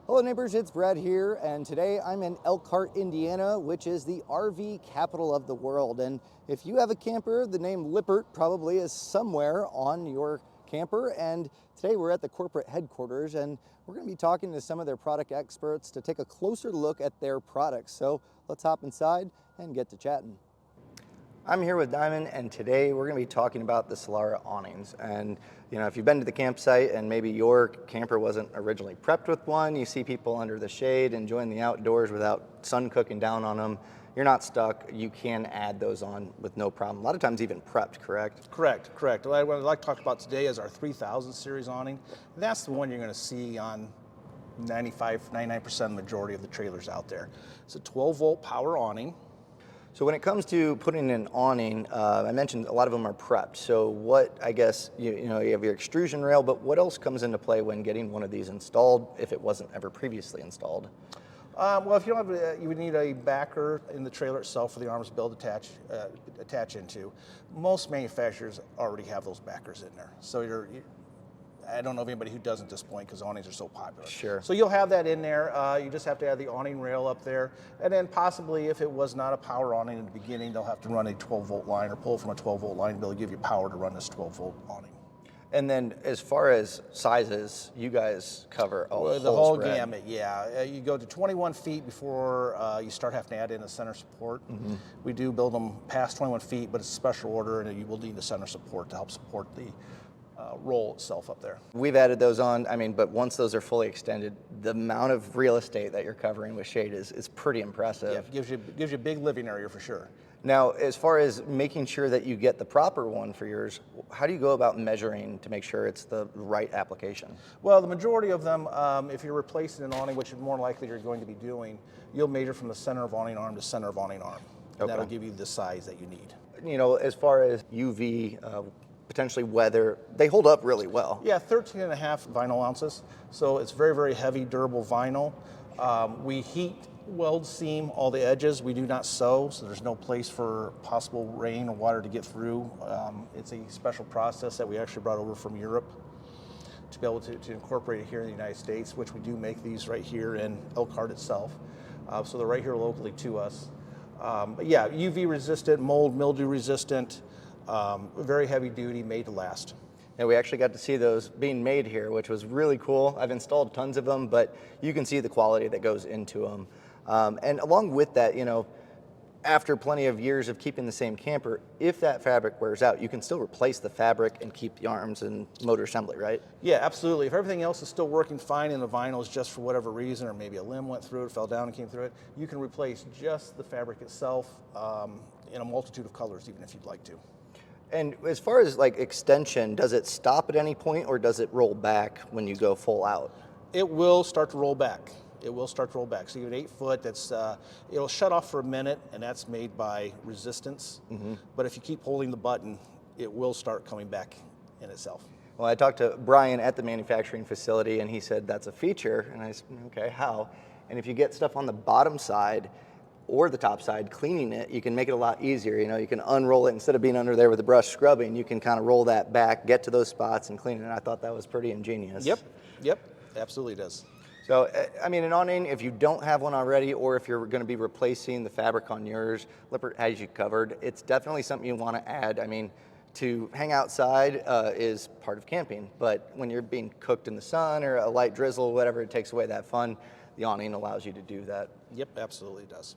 Hello neighbors, it's Brad here, and today I'm in Elkhart, Indiana, which is the RV capital of the world. And if you have a camper, the name Lippert probably is somewhere on your camper. And today we're at the corporate headquarters, and we're going to be talking to some of their product experts to take a closer look at their products. So let's hop inside and get to chatting. I'm here with Dymon, and today we're going to be talking about the Solera awnings. And you know, if you've been to the campsite and maybe your camper wasn't originally prepped with one, you see people under the shade enjoying the outdoors without sun cooking down on them. You're not stuck. You can add those on with no problem. A lot of times even prepped, correct? Correct. What I'd like to talk about today is our 3000 series awning. That's the one you're going to see on 99% majority of the trailers out there. It's a 12-volt power awning. So when it comes to putting an awning, I mentioned a lot of them are prepped. So what, I guess, you know, you have your extrusion rail, but what else comes into play when getting one of these installed if it wasn't ever previously installed? Well, if you don't have, you would need a backer in the trailer itself for the arms to be able to attach into. Most manufacturers already have those backers in there. So I don't know of anybody who doesn't at this point because awnings are so popular. Sure. So you'll have that in there. You just have to add the awning rail up there. And then possibly if it was not a power awning in the beginning, they'll have to run a 12-volt line or pull from a 12-volt line to be able to give you power to run this 12-volt awning. And then as far as sizes, you guys cover the whole spread. gamut, yeah. You go to 21 feet before you start having to add in a center support. Mm-hmm. We do build them past 21 feet, but it's a special order, and you will need the center support to help support the roll itself up there. We've added those on, but once those are fully extended, the amount of real estate that you're covering with shade is pretty impressive. Yeah, it gives you a big living area for sure. Now, as far as making sure that you get the proper one for yours, how do you go about measuring to make sure it's the right application? Well, the majority of them, if you're replacing an awning, which is more likely you're going to be doing, you'll measure from the center of awning arm to center of awning arm. And okay. That'll give you the size that you need. You know, as far as UV, potentially weather, they hold up really well. Yeah, 13.5 vinyl ounces. So it's very, very heavy, durable vinyl. We heat weld seam all the edges. We do not sew, so there's no place for possible rain or water to get through. It's a special process that we actually brought over from Europe to be able to incorporate it here in the United States, which we do make these right here in Elkhart itself. So they're right here locally to us. But yeah, UV resistant, mold, mildew resistant, very heavy duty, made to last. And we actually got to see those being made here, which was really cool. I've installed tons of them, but you can see the quality that goes into them. And along with that, you know, after plenty of years of keeping the same camper, if that fabric wears out, you can still replace the fabric and keep the arms and motor assembly, right? Yeah, absolutely. If everything else is still working fine and the vinyl is just for whatever reason, or maybe a limb went through it, fell down and came through it, you can replace just the fabric itself in a multitude of colors, even if you'd like to. And as far as like extension, does it stop at any point or does it roll back when you go full out? It will start to roll back. It will start to roll back. So you have an 8 foot that's, it'll shut off for a minute, and that's made by resistance. Mm-hmm. But if you keep holding the button, it will start coming back in itself. Well, I talked to Brian at the manufacturing facility, and he said that's a feature. And I said, okay, how? And if you get stuff on the bottom side or the top side, cleaning it, you can make it a lot easier. You know, you can unroll it instead of being under there with a brush scrubbing. You can kind of roll that back, get to those spots, and clean it. And I thought that was pretty ingenious. Yep, absolutely does. So, an awning, if you don't have one already, or if you're going to be replacing the fabric on yours, Lippert has you covered. It's definitely something you want to add. To hang outside is part of camping, but when you're being cooked in the sun or a light drizzle, whatever, it takes away that fun. The awning allows you to do that. Yep, absolutely does.